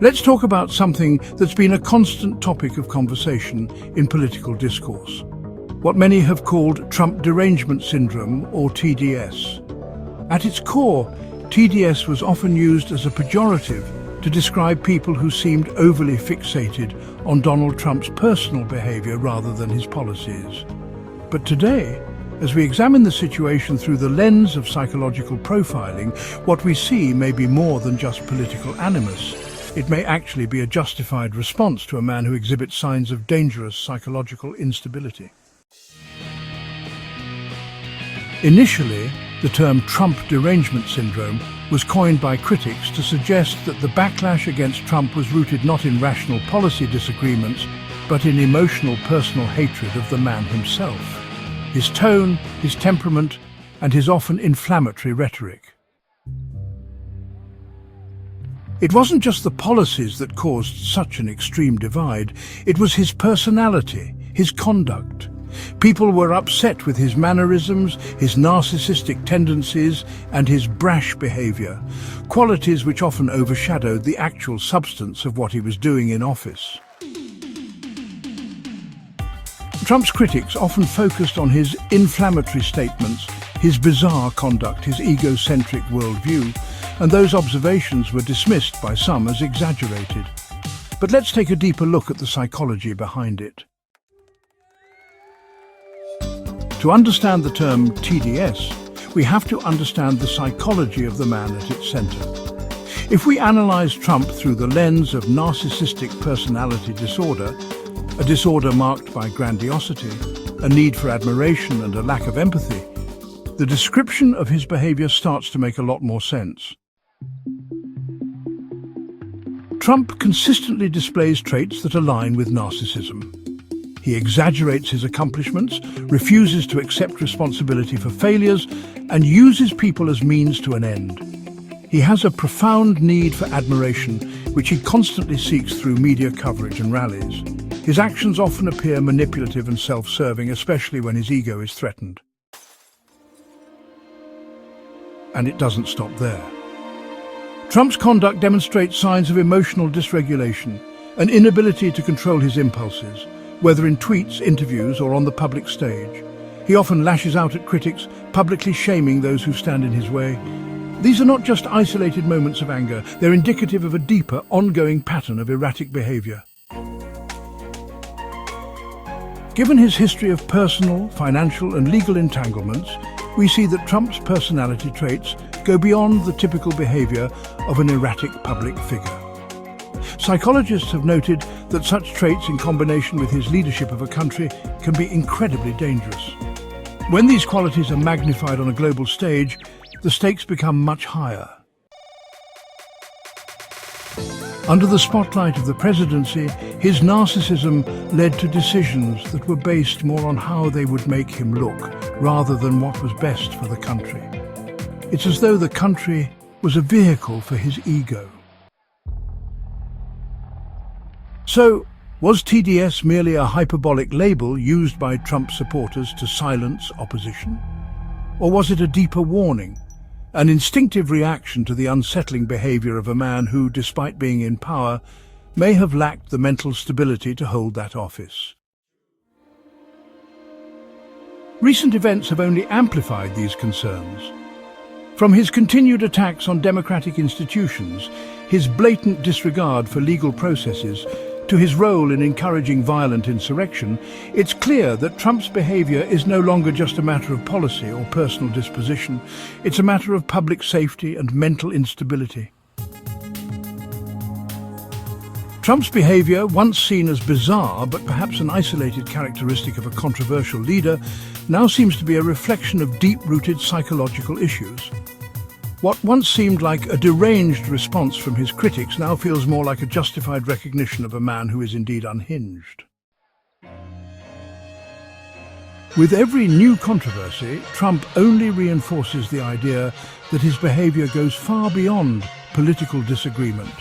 Let's talk about something that's been a constant topic of conversation in political discourse. What many have called Trump Derangement Syndrome, or TDS. At its core, TDS was often used as a pejorative to describe people who seemed overly fixated on Donald Trump's personal behavior rather than his policies. But today, as we examine the situation through the lens of psychological profiling, what we see may be more than just political animus. It may actually be a justified response to a man who exhibits signs of dangerous psychological instability. Initially, the term Trump Derangement Syndrome was coined by critics to suggest that the backlash against Trump was rooted not in rational policy disagreements, but in emotional personal hatred of the man himself. His tone, his temperament, and his often inflammatory rhetoric. It wasn't just the policies that caused such an extreme divide, it was his personality, his conduct. People were upset with his mannerisms, his narcissistic tendencies, and his brash behavior, qualities which often overshadowed the actual substance of what he was doing in office. Trump's critics often focused on his inflammatory statements, his bizarre conduct, his egocentric worldview, and those observations were dismissed by some as exaggerated. But let's take a deeper look at the psychology behind it. To understand the term TDS, we have to understand the psychology of the man at its center. If we analyze Trump through the lens of narcissistic personality disorder, a disorder marked by grandiosity, a need for admiration and a lack of empathy, the description of his behavior starts to make a lot more sense. Trump consistently displays traits that align with narcissism. He exaggerates his accomplishments, refuses to accept responsibility for failures, and uses people as means to an end. He has a profound need for admiration, which he constantly seeks through media coverage and rallies. His actions often appear manipulative and self-serving, especially when his ego is threatened. And it doesn't stop there. Trump's conduct demonstrates signs of emotional dysregulation, an inability to control his impulses, whether in tweets, interviews, or on the public stage. He often lashes out at critics, publicly shaming those who stand in his way. These are not just isolated moments of anger, they're indicative of a deeper, ongoing pattern of erratic behavior. Given his history of personal, financial, and legal entanglements, we see that Trump's personality traits go beyond the typical behavior of an erratic public figure. Psychologists have noted that such traits, in combination with his leadership of a country, can be incredibly dangerous. When these qualities are magnified on a global stage, the stakes become much higher. Under the spotlight of the presidency, his narcissism led to decisions that were based more on how they would make him look, rather than what was best for the country. It's as though the country was a vehicle for his ego. So, was TDS merely a hyperbolic label used by Trump supporters to silence opposition? Or was it a deeper warning, an instinctive reaction to the unsettling behavior of a man who, despite being in power, may have lacked the mental stability to hold that office? Recent events have only amplified these concerns. From his continued attacks on democratic institutions, his blatant disregard for legal processes, to his role in encouraging violent insurrection, it's clear that Trump's behavior is no longer just a matter of policy or personal disposition. It's a matter of public safety and mental instability. Trump's behavior, once seen as bizarre but perhaps an isolated characteristic of a controversial leader, now seems to be a reflection of deep-rooted psychological issues. What once seemed like a deranged response from his critics now feels more like a justified recognition of a man who is indeed unhinged. With every new controversy, Trump only reinforces the idea that his behavior goes far beyond political disagreement.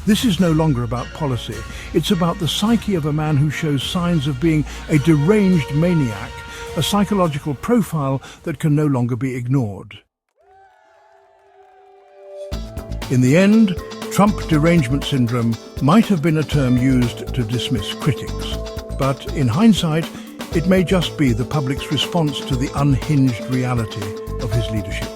This is no longer about policy. It's about the psyche of a man who shows signs of being a deranged maniac, a psychological profile that can no longer be ignored. In the end, Trump Derangement Syndrome might have been a term used to dismiss critics, but in hindsight, it may just be the public's response to the unhinged reality of his leadership.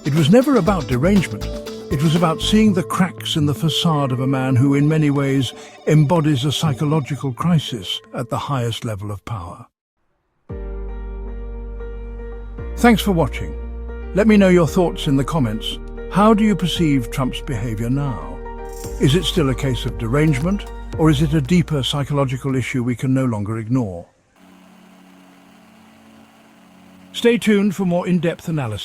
It was never about derangement. It was about seeing the cracks in the facade of a man who in many ways embodies a psychological crisis at the highest level of power. Thanks for watching. Let me know your thoughts in the comments. How do you perceive Trump's behavior now? Is it still a case of derangement, or is it a deeper psychological issue we can no longer ignore? Stay tuned for more in-depth analysis.